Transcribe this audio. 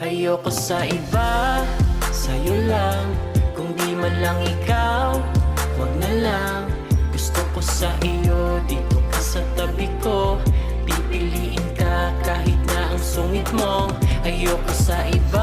Ayoko sa iba, sa'yo lang. Kung di man lang ikaw, wag na lang. Gusto ko sa iyo, dito ka sa tabi ko. Pipiliin ka kahit na ang sungit mo. Ayoko sa iba,